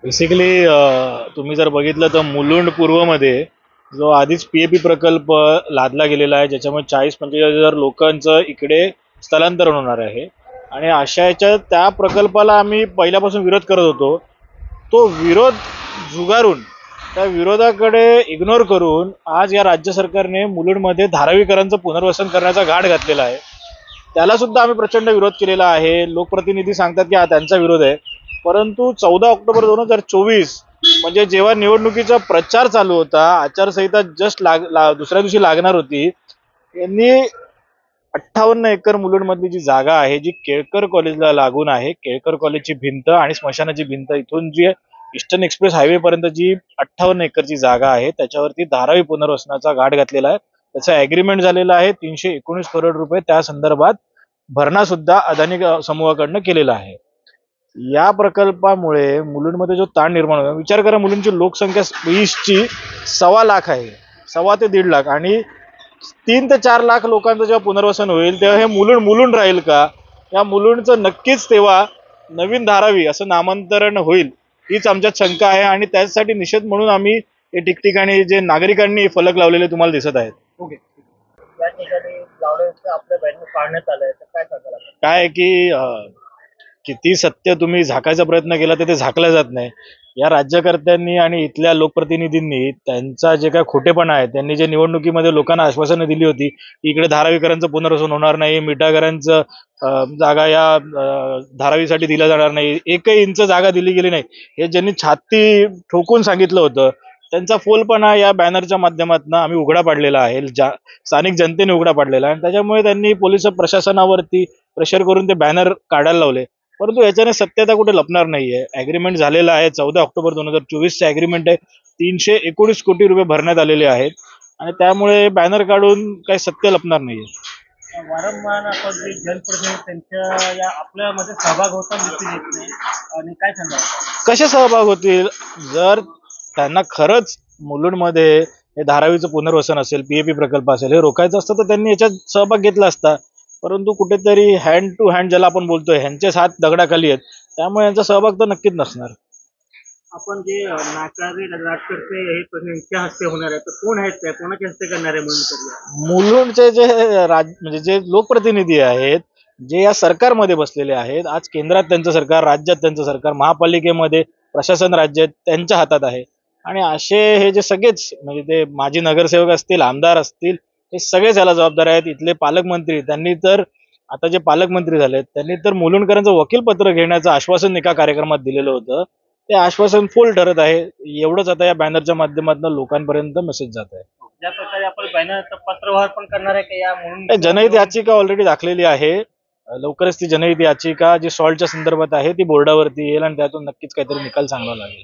Basically तुम्ही जर बघितलं तर मुलुंड पूर्वमध्ये जो आधीच पीएपी प्रकल्प लादला गेलेला आहे, ज्याच्यामुळे 40-45 हजार लोकांचं इकडे स्थलांतरण होणार आहे. आणि अशा याच्यात त्या प्रकल्पाला आम्ही पहिल्यापासून विरोध करत होतो. तो विरोध झुगारून त्या विरोधाकडे इग्नोर करून आज या राज्य सरकारने मुलुंडमध्ये धारावीकरांचं पुनर्वसन करण्याचा घाट घातलेला आहे. त्याला सुद्धा आम्ही प्रचंड विरोध केलेला आहे. लोकप्रतिनिधी सांगतात की हा त्यांचा विरोध आहे, परंतु 14 ऑक्टोबर 2024 म्हणजे जेव्हा निवडणुकीचा प्रचार चालू होता, आचारसंहिता जस्ट दुसऱ्या दिवशी लागणार होती, यांनी 58 एकर मुलुंडमधली जी जागा आहे, जी केळकर कॉलेजला लागून आहे, केळकर कॉलेजची भिंत आणि स्मशानाची भिंत इथून जी ईस्टर्न एक्सप्रेस हायवे पर्यंत जी 58 एकरची जागा आहे, त्याच्यावरती धारावी पुनर्वसनाचा घाट घातलेला आहे. त्याचं ऍग्रीमेंट झालेलं आहे. 319 करोड रुपये त्या संदर्भात भरणा सुद्धा अदानी समूहाकडनं केलेला आहे. या प्रकल्पामुळे मुलुंडमध्ये जो ताण निर्माण होतो, विचार करा, मुलुंडची लोकसंख्या 20ची 1.25 लाख आहे, 1.25 ते 1.5 लाख, आणि 3 ते 4 लाख लोकांचं जेव्हा पुनर्वसन होईल तेव्हा हे मुलुंड मुलुंड राहील का? या मुलुंडचं नक्कीच तेव्हा नवीन धारावी असं नामांतरण होईल, हीच आमच्यात शंका आहे. आणि त्यासाठी निषेध म्हणून आम्ही हे ठिकठिकाणी जे नागरिकांनी फलक लावलेले तुम्हाला दिसत आहेत. ओके. या ठिकाणी लावण्याचं आपल्या बॅनर काढण्यात आलंय, तर काय सांगाल आपण? काय आहे की किती सत्य तुम्ही झाकायचा प्रयत्न केला तर ते झाकलं जात नाही. या राज्यकर्त्यांनी आणि इथल्या लोकप्रतिनिधींनी त्यांचा जे काय खोटेपणा आहे, त्यांनी जे निवडणुकीमध्ये लोकांना आश्वासनं दिली होती की इकडे धारावीकरांचं पुनर्वसन होणार नाही, मिठागरांचं जागा या धारावीसाठी दिल्या जाणार नाही, एकही इंच जागा दिली गेली नाही, हे ज्यांनी छाती ठोकून सांगितलं होतं, त्यांचा फोलपणा या बॅनरच्या माध्यमातून आम्ही उघडा पाडलेला आहे, स्थानिक जनतेने उघडा पाडलेला आहे. आणि त्याच्यामुळे त्यांनी पोलीस प्रशासनावरती प्रेशर करून ते बॅनर काढायला लावले. परंतु याच्याने सत्यता कुठे लपणार नाहीये. अग्रीमेंट झालेला आहे, 14 ऑक्टोबर 2024 अग्रीमेंट आहे. 319 कोटी रुपये भरण्यात आलेले आहेत आणि त्यामुळे बॅनर काढून काही सत्य लपणार नाहीये. वारंवार आपण जे जनप्रतिनिधी त्यांच्या या आपल्यामध्ये सहभाग होताना दिसून येत नाही, आणि काय सांगाल? कसे सहभाग होतील? जर त्यांना खरंच मुलुंडमध्ये हे धारावीचं पुनर्वसन असेल, पीएपी प्रकल्प असेल, हे रोखायचं असतं तर त्यांनी याच्यात सहभाग घेतला असता. परंतु कुठेतरी हँड टू हँड ज्याला आपण बोलतोय, ह्यांचेच हात दगडाखाली आहेत, त्यामुळे यांचा सहभाग तर नक्कीच नसणार. आपण जे नाकारे राजकर्ते हे त्यांच्या हस्ते होणार आहे, तर कोण आहेत त्या, कोणाच्या हस्ते करणार आहे म्हणून? मुलुंडचे जे म्हणजे जे लोकप्रतिनिधी आहेत, जे या सरकारमध्ये बसलेले आहेत, आज केंद्रात त्यांचं सरकार, राज्यात त्यांचं सरकार, महापालिकेमध्ये प्रशासन राज्य त्यांच्या हातात आहे. आणि असे हे जे सगळेच म्हणजे ते माजी नगरसेवक असतील, आमदार असतील, हे सगळेच याला जबाबदार आहेत. इथले पालकमंत्री, त्यांनी तर आता जे पालकमंत्री झालेत, त्यांनी तर मुलुंडकरांचं वकीलपत्र घेण्याचं आश्वासन एका कार्यक्रमात दिलेलं होतं. ते आश्वासन फुल ठरत आहे. एवढंच आता या बॅनरच्या माध्यमातून लोकांपर्यंत मेसेज जात आहे. ज्या प्रकारे आपण बॅनर पत्रव्यवहार पण करणार आहे की या म्हणून जनहित याचिका ऑलरेडी दाखलेली आहे. लवकरच ती जनहित याचिका जी सॉल्टच्या संदर्भात आहे ती बोर्डावरती येईल आणि त्यातून नक्कीच काहीतरी निकाल चांगला लागेल.